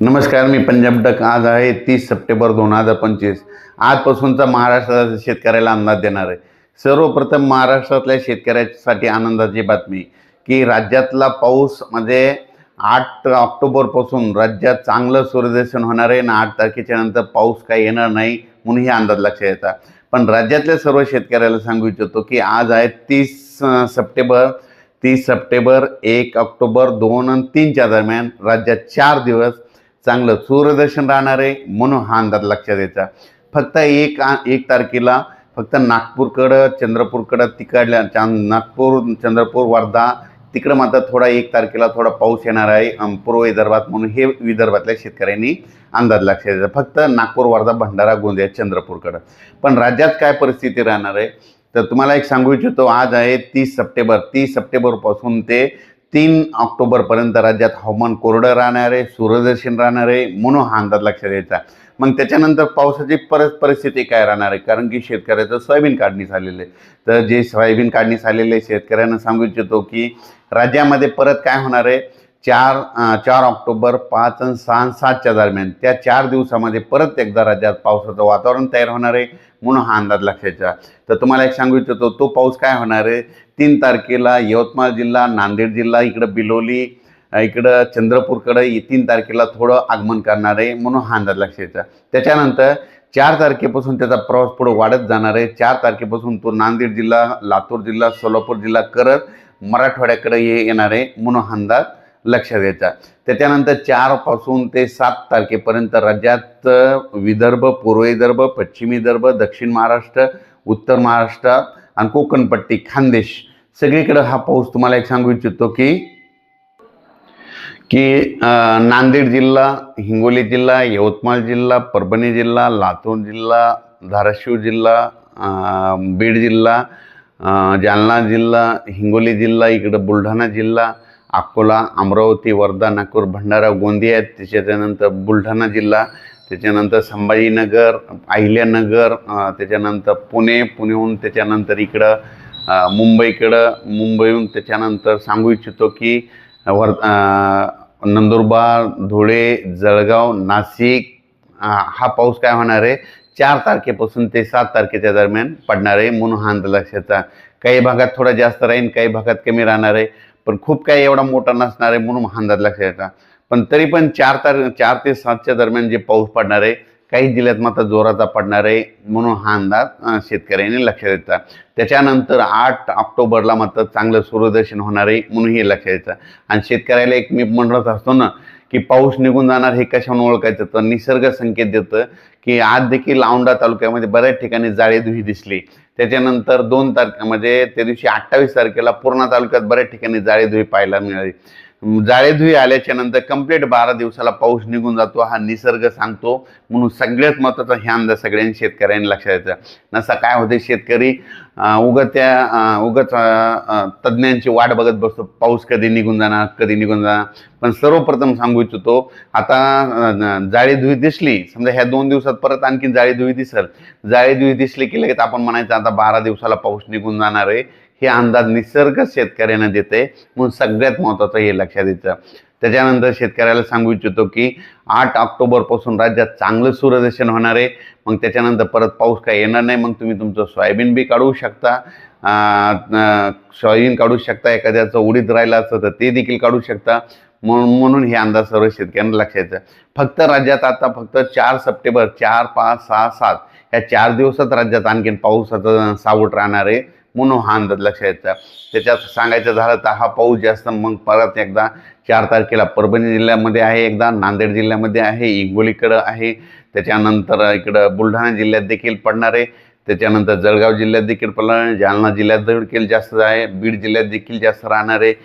नमस्कार, मी पंजाब डक. आज आहे 30 सप्टेंबर 2025. आजपासूनचा महाराष्ट्राच्या शेतकऱ्याला अंदाज देणार आहे. सर्वप्रथम महाराष्ट्रातल्या शेतकऱ्यासाठी आनंदाची बातमी की राज्यातला पाऊस म्हणजे 8 ऑक्टोबरपासून राज्यात चांगलं सूर्यदर्शन होणार आहे आणि 8 तारखेच्या नंतर पाऊस काही येणार नाही म्हणून हे अंदाज लक्षात येतात. पण राज्यातल्या सर्व शेतकऱ्याला सांगू इच्छितो की आज आहे 30 सप्टेंबर. 30 सप्टेंबर, 1 ऑक्टोबर, 2 आणि 3च्या दरम्यान राज्यात 4 दिवस चांगलं सूर्यदर्शन राहणार आहे म्हणून हा अंदाज लक्षात यायचा. फक्त एक तारखेला फक्त नागपूरकडं, चंद्रपूरकडं, तिकडल्या नागपूर, चंद्रपूर, वर्धा तिकडं मात्र थोडा 1 तारखेला थोडा पाऊस येणार आहे पूर्व विदर्भात म्हणून हे विदर्भातल्या शेतकऱ्यांनी अंदाज लक्षात यायचा. फक्त नागपूर, वर्धा, भंडारा, गोंदिया, चंद्रपूरकडं. पण राज्यात काय परिस्थिती राहणार आहे तर तुम्हाला एक सांगू इच्छितो. आज आहे 30 सप्टेंबर. 30 सप्टेंबरपासून ते 3 ऑक्टोबरपर्यंत राज्यात हवामान कोरडं राहणार आहे, सूर्यदर्शन राहणार आहे म्हणून हा अंदाज लक्षात यायचा. मग त्याच्यानंतर पावसाची परिस्थिती काय राहणार आहे, कारण की शेतकऱ्याचं सोयाबीन काढणी झालेलं आहे. तर जे सोयाबीन काढणी झालेलं आहे शेतकऱ्यांना सांगू इच्छितो की राज्यामध्ये परत काय होणार आहे, 4 ऑक्टोबर, 5 आणि 6 आणि 7च्या दरम्यान त्या 4 दिवसामध्ये परत एकदा राज्यात पावसाचं वातावरण तयार होणार आहे म्हणून हा अंदाज लक्षात. तर तुम्हाला एक सांगू इच्छितो तो पाऊस काय होणार आहे. 3 तारखेला यवतमाळ जिल्हा, नांदेड जिल्हा, इकडं बिलोली, इकडं चंद्रपूरकडं 3 तारखेला थोडं आगमन करणार आहे म्हणून हा अंदाज लक्षात. त्याच्यानंतर 4 तारखेपासून त्याचा प्रवास पुढे वाढत जाणार आहे. 4 तारखेपासून तो नांदेड जिल्हा, लातूर जिल्हा, सोलापूर जिल्हा करत मराठवाड्याकडे येणार आहे म्हणून हा अंदाज लक्षात घ्यायचा. त्याच्यानंतर 4 पासून ते 7 तारखेपर्यंत राज्यात विदर्भ, पूर्व विदर्भ, पश्चिम विदर्भ, दक्षिण महाराष्ट्र, उत्तर महाराष्ट्र आणि कोकणपट्टी, खानदेश सगळीकडे हा पाऊस तुम्हाला एक सांगू इच्छितो की नांदेड जिल्हा, हिंगोली जिल्हा, यवतमाळ जिल्हा, परभणी जिल्हा, लातूर जिल्हा, धाराशिव जिल्हा, बीड जिल्हा, जालना जिल्हा, हिंगोली जिल्हा, इकडं बुलढाणा जिल्हा, अकोला, अमरावती, वर्धा, नागपूर, भंडारा, गोंदिया, त्याच्यानंतर बुलढाणा जिल्हा, त्याच्यानंतर संभाजीनगर, अहिल्यानगर, त्याच्यानंतर पुण्याहून त्याच्यानंतर इकडं मुंबईहून त्याच्यानंतर सांगू इच्छितो की नंदुरबार, धुळे, जळगाव, नाशिक हा पाऊस काय होणार आहे 4 तारखेपासून ते 7 तारखेच्या दरम्यान पडणार आहे म्हणून हा अंदाज लक्षात. काही भागात थोडा जास्त राहील, काही भागात कमी राहणार आहे, पण खूप काही एवढा मोठा नसणार आहे म्हणून हा अंदाज लक्षात. पण तरी पण 4 ते 7च्या दरम्यान जे पाऊस पडणार आहे काही जिल्ह्यात मात्र जोराचा पडणार आहे म्हणून हा अंदाज शेतकऱ्यांनी लक्षात येतात. त्याच्यानंतर 8 ऑक्टोबरला मात्र चांगलं सूर्यदर्शन होणार आहे म्हणून हे लक्षात येतं. आणि शेतकऱ्याला एक मी म्हणत असतो ना की पाऊस निघून जाणार हे कशाने ओळखायचं, तर निसर्ग संकेत देतं की आज देखील औंढा तालुक्यामध्ये बऱ्याच ठिकाणी जाळेधुई दिसली. त्याच्यानंतर 2 तारखे म्हणजे त्या दिवशी 28 तारखेला पूर्णा तालुक्यात बऱ्याच ठिकाणी जाळेधुई पाहायला मिळाली. जाळेधुई आल्याच्या नंतर कंप्लीट 12 दिवसाला पाऊस निघून जातो हा निसर्ग सांगतो म्हणून सगळ्यात महत्त्वाचा हे अंदाज सगळ्यांनी शेतकऱ्यांनी लक्षात येतं. नसा काय होते, शेतकरी उगच तज्ज्ञांची वाट बघत बसतो, पाऊस कधी निघून जाणार. पण सर्वप्रथम सांगू इच्छितो आता जाळेधुई दिसली, समजा ह्या 2 दिवसात परत आणखी जाळेधुई दिसली की लगेच आपण म्हणायचं आता 12 दिवसाला पाऊस निघून जाणार आहे. हे अंदाज निसर्ग शेतकऱ्यांना देते म्हणून सगळ्यात महत्त्वाचं हे लक्षात द्यायचं. त्याच्यानंतर शेतकऱ्याला सांगू इच्छितो की 8 ऑक्टोबरपासून राज्यात चांगलं सूर्यदर्शन होणार आहे. मग त्याच्यानंतर परत पाऊस काही येणार नाही. मग तुम्ही तुमचं सोयाबीन बी काढू शकता, एखाद्याचं उडीद राहिलं असतं तर ते देखील काढू शकता म्हणून हे अंदाज सर्व शेतकऱ्यांना लक्षात येतं. फक्त राज्यात आता फक्त 4 सप्टेंबर, 4, 5, 6, 7 ह्या 4 दिवसात राज्यात आणखीन पावसाचं सावट राहणार आहे म्हणून हा अंदाज लक्षात येतं. त्याच्यात सांगायचं झालं तर हा पाऊस जास्त मग परत एकदा 4 तारखेला परभणी जिल्ह्यामध्ये आहे, एकदा नांदेड जिल्ह्यामध्ये आहे, हिंगोलीकडं आहे, त्याच्यानंतर इकडं बुलढाणा जिल्ह्यात देखील पडणार आहे, त्याच्यानंतर जळगाव जिल्ह्यात देखील पडणार आहे, जालना जिल्ह्यात देखील जास्त आहे, बीड जिल्ह्यात देखील जास्त राहणार आहे,